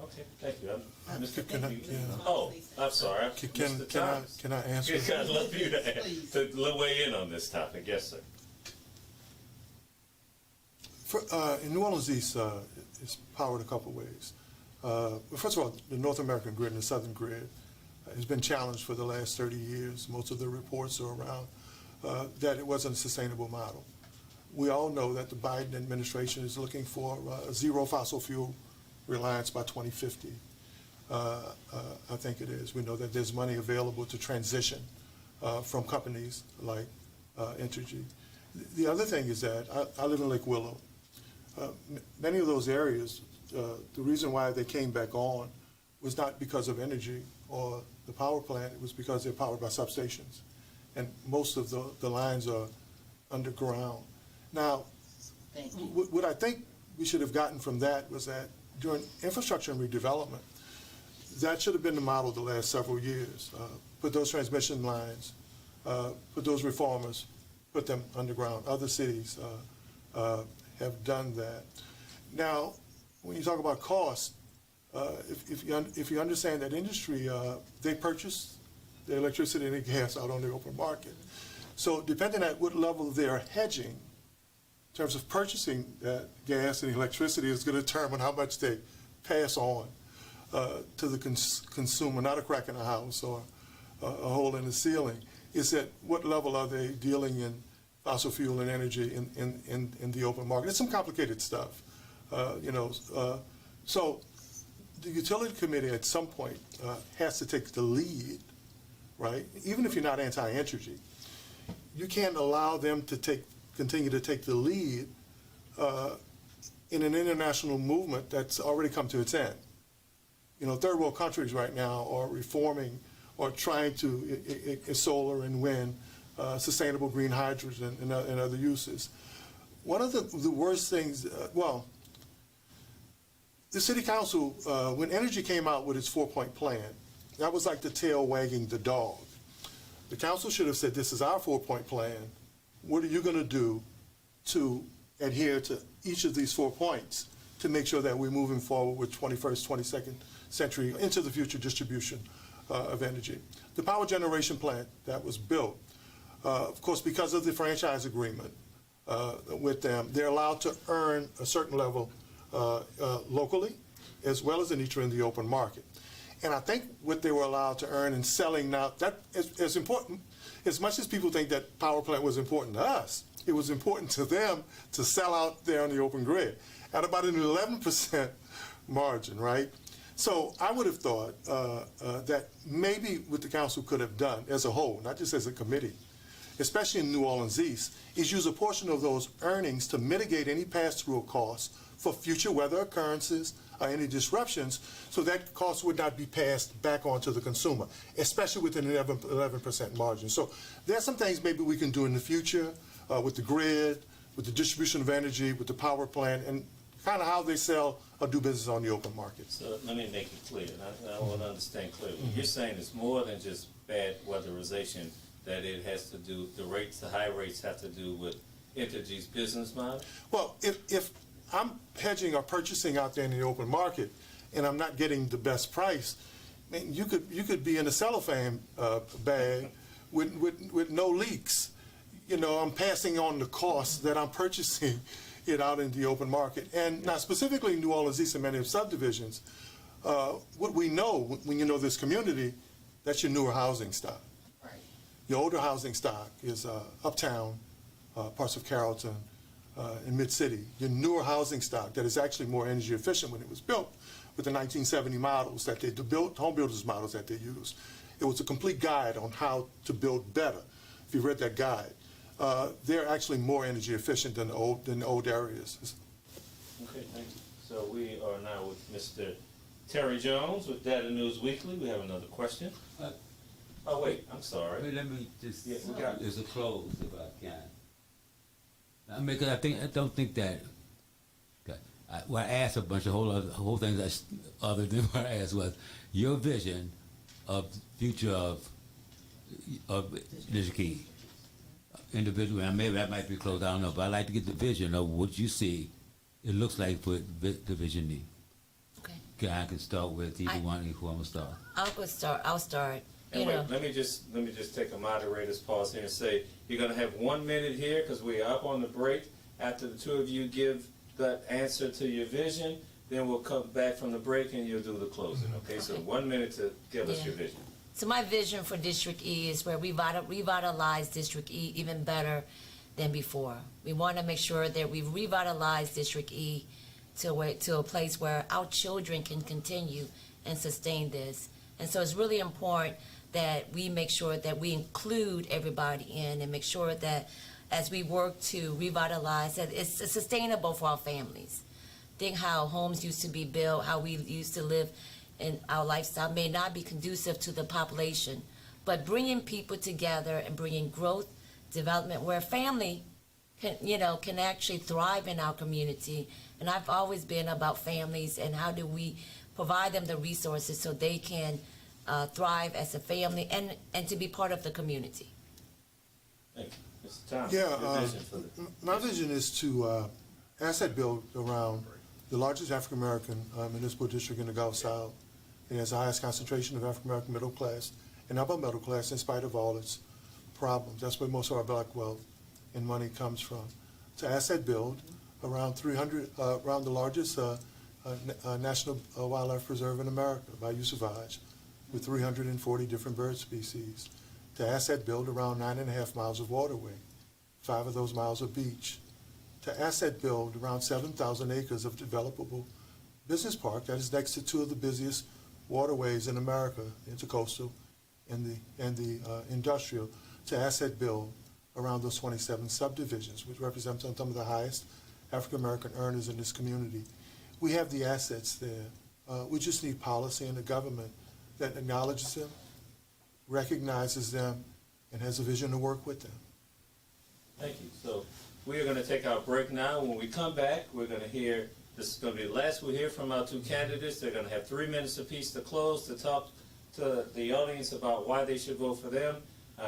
Okay, thank you. Mr. Can I- Thank you. yeah. Oh, I'm sorry. Mr. Thomas. Can I answer? I'd love you Please. to weigh in on this topic. Yes, sir. In New Orleans East, it's powered a couple ways. First of all, the North American grid and the Southern grid has been challenged for the last 30 years. Most of the reports are around that it wasn't a sustainable model. We all know that the Biden administration is looking for zero fossil fuel reliance by 2050. I think it is. We know that there's money available to transition from companies like Entergy. The other thing is that I live in Lake Willow. Many of those areas, the reason why they came back on was not because of energy or the power plant, it was because they're powered by substations. And most of the lines are underground. Now, Thank you. what I think we should have gotten from that was that during infrastructure and redevelopment, that should have been the model the last several years. Put those transmission lines, put those reformers, put them underground. Other cities have done that. Now, when you talk about cost, if you understand that industry, they purchase their electricity and their gas out on the open market. So depending on what level they're hedging, in terms of purchasing that gas and electricity, is going to determine how much they pass on to the consumer, not a crack in the house or a hole in the ceiling. Is at what level are they dealing in fossil fuel and energy in the open market? It's some complicated stuff, so the utility committee at some point has to take the lead, right? Even if you're not anti-energy, you can't allow them to continue to take the lead in an international movement that's already come to its end. Third world countries right now are reforming or trying to solar and wind, sustainable green hydrogen and other uses. One of the worst things, the city council, when energy came out with its 4-point plan, that was like the tail wagging the dog. The council should have said, this is our 4-point plan. What are you going to do to adhere to each of these 4 points to make sure that we're moving forward with 21st, 22nd century into the future distribution of energy? The power generation plant that was built, of course, because of the franchise agreement with them, they're allowed to earn a certain level locally as well as in the open market. And I think what they were allowed to earn in selling now, that is important. As much as people think that power plant was important to us, it was important to them to sell out there on the open grid at about an 11% margin, right? So I would have thought that maybe what the council could have done as a whole, not just as a committee, especially in New Orleans East, is use a portion of those earnings to mitigate any pass-through costs for future weather occurrences or any disruptions, so that cost would not be passed back on to the consumer, especially with an 11% margin. So there's some things maybe we can do in the future with the grid, with the distribution of energy, with the power plant, and kind of how they sell or do business on the open market. So let me make it clear, and I want to understand clearly. You're saying it's more than just bad weatherization, that it has to do, the high rates have to do with Entergy's business model? Well, if I'm hedging or purchasing out there in the open market and I'm not getting the best price, I mean, you could be in a cellophane bag with no leaks. I'm passing on the cost that I'm purchasing it out in the open market. And now specifically in New Orleans East and many of subdivisions, what we know when you know this community, that's your newer housing stock. Right. Your older housing stock is uptown, parts of Carrollton, in Mid-City. Your newer housing stock that is actually more energy efficient when it was built with the 1970 models that the home builders models that they used. It was a complete guide on how to build better. If you read that guide, they're actually more energy efficient than the old areas. Okay, thank you. So we are now with Mr. Terry Jones with Data News Weekly. We have another question. Oh, wait, I'm sorry. Wait, let me just, Yeah, we got it. there's a close if I can. I mean, 'cause I don't think that, what I asked a bunch of whole things other than what I asked was your vision of the future of of District E. Individually, and maybe that might be close, I don't know, but I'd like to get the vision of what you see it looks like for Division E. Okay. Okay, I can start with either one, who I'm gonna start. I'll start. And wait, let me just take a moderator's pause here and say, you're gonna have 1 minute here, because we're up on the break. After the two of you give that answer to your vision, then we'll come back from the break and you'll do the closing, okay? So 1 minute to give us your vision. So my vision for District E is where we revitalize District E even better than before. We want to make sure that we revitalize District E to a place where our children can continue and sustain this. And so it's really important that we make sure that we include everybody in and make sure that as we work to revitalize, that it's sustainable for our families. Think how homes used to be built, how we used to live, and our lifestyle may not be conducive to the population, but bringing people together and bringing growth, development, where family can actually thrive in our community. And I've always been about families and how do we provide them the resources so they can thrive as a family and to be part of the community. Thank you. Mr. Thomas, Yeah, your vision for the my vision is to asset build around the largest African American municipal district in the Gulf South. It has the highest concentration of African American middle class and upper middle class in spite of all its problems. That's where most of our black wealth and money comes from. To asset build around around the largest national wildlife preserve in America by usage, with 340 different bird species. To asset build around 9.5 miles of waterway, 5 of those miles of beach. To asset build around 7,000 acres of developable business park that is next to 2 of the busiest waterways in America, intercoastal and the industrial. To asset build around those 27 subdivisions, which represent some of the highest African American earners in this community. We have the assets there. We just need policy in the government that acknowledges them, recognizes them, and has a vision to work with them. Thank you. So we are going to take our break now. When we come back, we're going to hear, this is going to be the last we'll hear from our 2 candidates. They're going to have 3 minutes apiece to close to talk to the audience about why they should vote for them.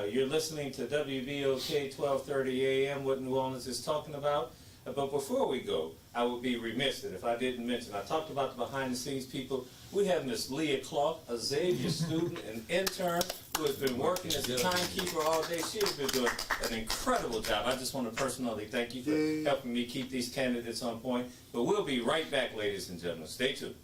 You're listening to WBOK 1230 AM, what New Orleans is talking about. But before we go, I would be remiss that if I didn't mention, I talked about the behind-the-scenes people. We have Miss Leah Clark, a Xavier student and intern who has been working as a timekeeper all day. She has been doing an incredible job. I just want to personally thank you for helping me keep these candidates on point. But we'll be right back, ladies and gentlemen. Stay tuned.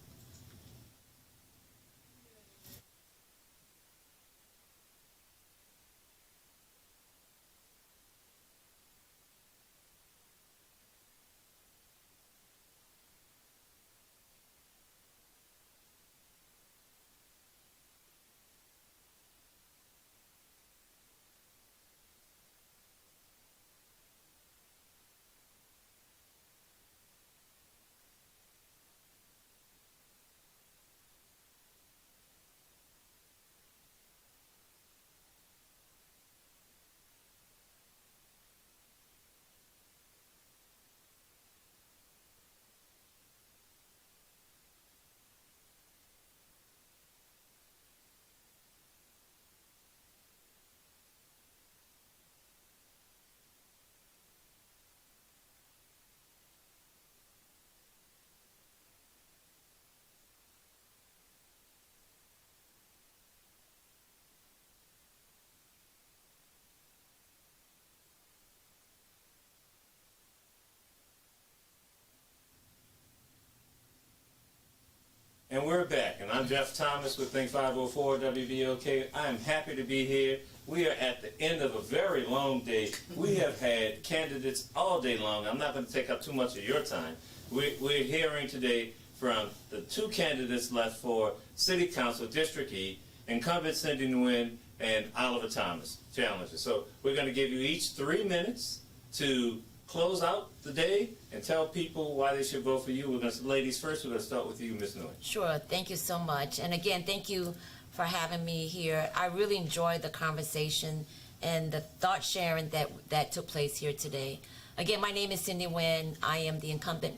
And we're back, and I'm Jeff Thomas with Think 504 WBOK. I am happy to be here. We are at the end of a very long day. We have had candidates all day long. I'm not going to take up too much of your time. We're hearing today from the 2 candidates left for City Council District E, incumbent Cindy Nguyen and Oliver Thomas, challenger. So we're going to give you each 3 minutes to close out the day and tell people why they should vote for you. We're going to, ladies first, we're going to start with you, Ms. Nguyen. Sure. Thank you so much. And again, thank you for having me here. I really enjoyed the conversation and the thought sharing that took place here today. Again, my name is Cindy Nguyen. I am the incumbent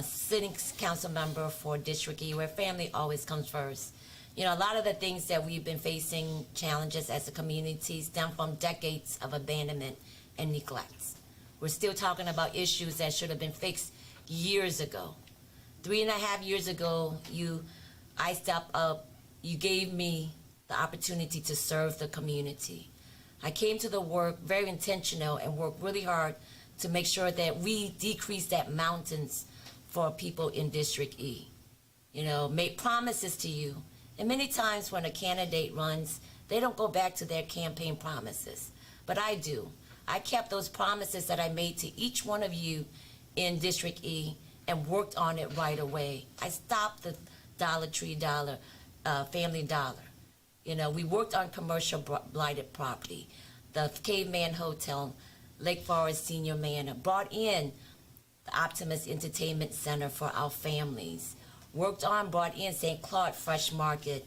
sitting council member for District E, where family always comes first. You know, a lot of the things that we've been facing, challenges as a community, stem from decades of abandonment and neglect. We're still talking about issues that should have been fixed years ago. 3.5 years ago, I stepped up, you gave me the opportunity to serve the community. I came to the work very intentional and worked really hard to make sure that we decrease that mountains for people in District E. You know, make promises to you. And many times when a candidate runs, they don't go back to their campaign promises. But I do. I kept those promises that I made to each one of you in District E and worked on it right away. I stopped the Dollar Tree Family Dollar. You know, we worked on commercial blighted property, the Caveman Hotel, Lake Forest Senior Manor, brought in the Optimus Entertainment Center for our families, brought in St. Claude Fresh Market,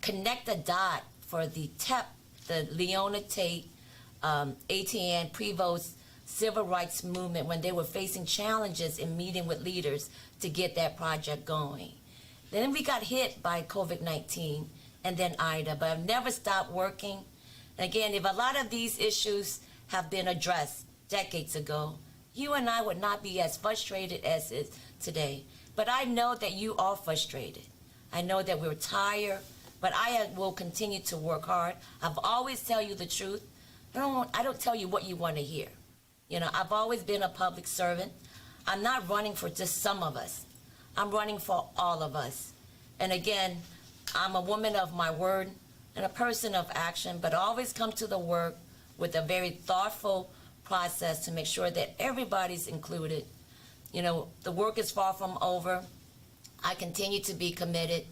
connect the dot for the TEP, the Leona Tate, ATN, Prevost civil rights movement when they were facing challenges in meeting with leaders to get that project going. Then we got hit by COVID-19 and then Ida, but I've never stopped working. And again, if a lot of these issues have been addressed decades ago, you and I would not be as frustrated as is today. But I know that you are frustrated. I know that we're tired, but I will continue to work hard. I've always tell you the truth. I don't tell you what you want to hear. You know, I've always been a public servant. I'm not running for just some of us. I'm running for all of us. And again, I'm a woman of my word and a person of action, but always come to the work with a very thoughtful process to make sure that everybody's included. You know, the work is far from over. I continue to be committed.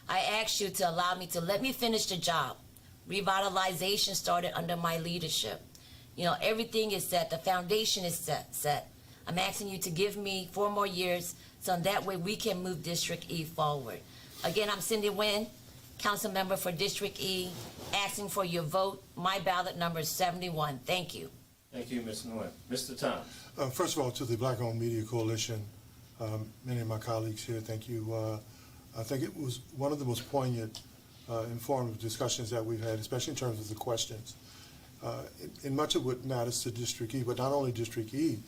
I ask you to allow me to let me finish the job. Revitalization started under my leadership. You know, everything is set. The foundation is set. I'm asking you to give me 4 more years so that way we can move District E forward. Again, I'm Cindy Nguyen, council member for District E, asking for your vote. My ballot number is 71. Thank you. Thank you, Ms. Nguyen. Mr. Thomas. First of all, to the Black-Owned Media Coalition, many of my colleagues here, thank you. I think it was one of the most poignant, informative discussions that we've had, especially in terms of the questions. In much of what matters to District E, but not only District E,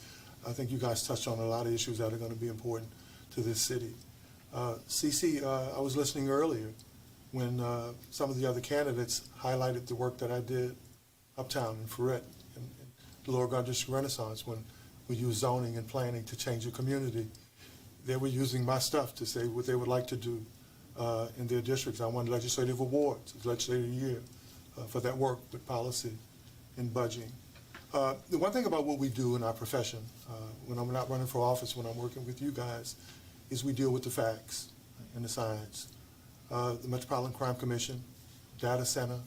I think you guys touched on a lot of issues that are going to be important to this city. Cece, I was listening earlier when some of the other candidates highlighted the work that I did uptown in Ferret and the Lower Garden District Renaissance when we used zoning and planning to change the community. They were using my stuff to say what they would like to do in their districts. I won legislative awards, legislative year for that work with policy and budgeting. The one thing about what we do in our profession, when I'm not running for office, when I'm working with you guys, is we deal with the facts and the science. The Metropolitan Crime Commission, Data Center,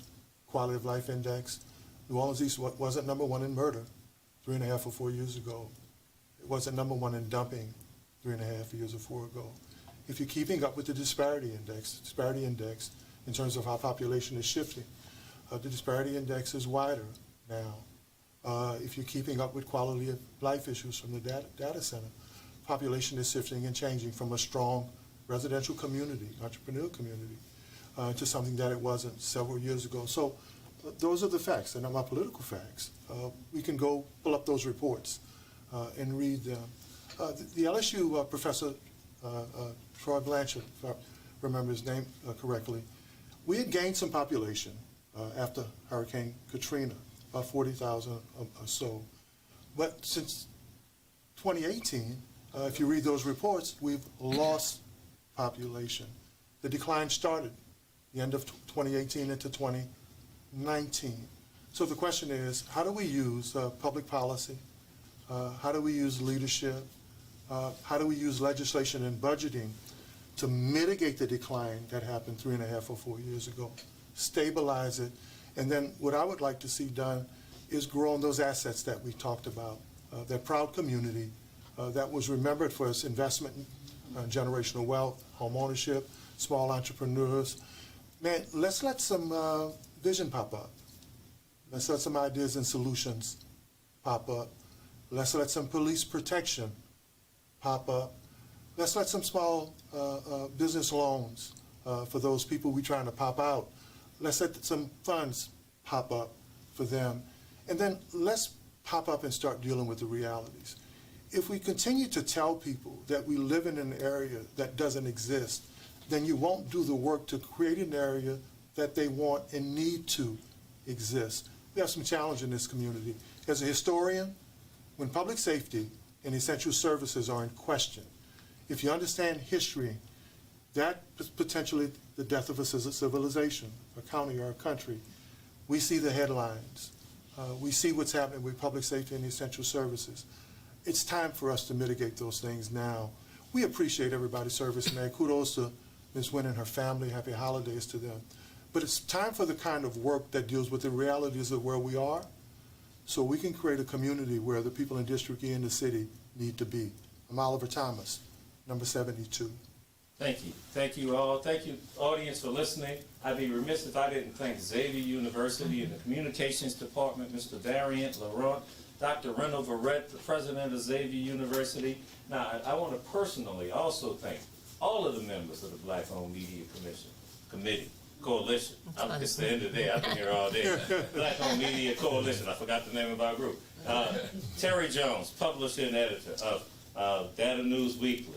Quality of Life Index. New Orleans East wasn't number 1 in murder 3.5 or 4 years ago. It wasn't number 1 in dumping 3.5 years or 4 ago. If you're keeping up with the disparity index in terms of how population is shifting, the disparity index is wider now. If you're keeping up with quality of life issues from the data center, population is shifting and changing from a strong residential community, entrepreneurial community, to something that it wasn't several years ago. So those are the facts, and they're my political facts. We can go pull up those reports and read them. The LSU professor, Troy Blanchard, if I remember his name correctly, we had gained some population after Hurricane Katrina, about 40,000 or so. But since 2018, if you read those reports, we've lost population. The decline started the end of 2018 into 2019. So the question is, how do we use public policy? How do we use leadership? How do we use legislation and budgeting to mitigate the decline that happened 3.5 or 4 years ago, stabilize it, and then what I would like to see done is grow on those assets that we talked about, that proud community that was remembered for its investment in generational wealth, home ownership, small entrepreneurs. Man, let's let some vision pop up. Let's let some ideas and solutions pop up. Let's let some police protection pop up. Let's let some small business loans for those people we're trying to pop out. Let's let some funds pop up for them. And then let's pop up and start dealing with the realities. If we continue to tell people that we live in an area that doesn't exist, then you won't do the work to create an area that they want and need to exist. We have some challenge in this community. As a historian, when public safety and essential services are in question, if you understand history, that is potentially the death of a civilization, a county or a country. We see the headlines. We see what's happening with public safety and essential services. It's time for us to mitigate those things now. We appreciate everybody's service, man. Kudos to Ms. Wynn and her family. Happy holidays to them. But it's time for the kind of work that deals with the realities of where we are, so we can create a community where the people in District E and the city need to be. I'm Oliver Thomas, number 72. Thank you. Thank you all. Thank you, audience, for listening. I'd be remiss if I didn't thank Xavier University and the Communications Department, Mr. Darian Laurent, Dr. Reynold Verrett, the president of Xavier University. Now, I want to personally also thank all of the members of the Black-Owned Media Coalition. It's the end of the day. I've been here all day. Black-Owned Media Coalition. I forgot the name of our group. Terry Jones, publisher and editor of Data News Weekly.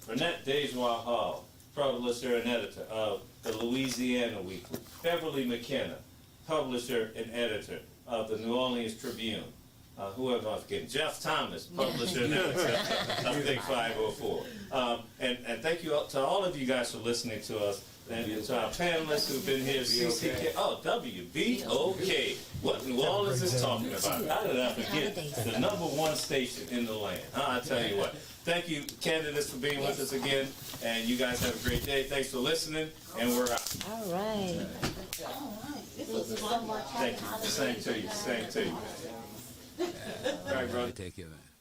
Burnett Dejois Hall, publisher and editor of the Louisiana Weekly. Beverly McKenna, publisher and editor of the New Orleans Tribune. Who am I forgetting? Jeff Thomas, publisher and editor of Big 504. And thank you to all of you guys for listening to us. And to our panelists who've been here, CCK, WBOK. What New Orleans is talking about. How did I forget? The #1 station in the land. I tell you what. Thank you, candidates, for being with us again. And you guys have a great day. Thanks for listening. And we're out. All right. This was fun. Thank you. Same to you. Same to you. All right, brother. Take care of that.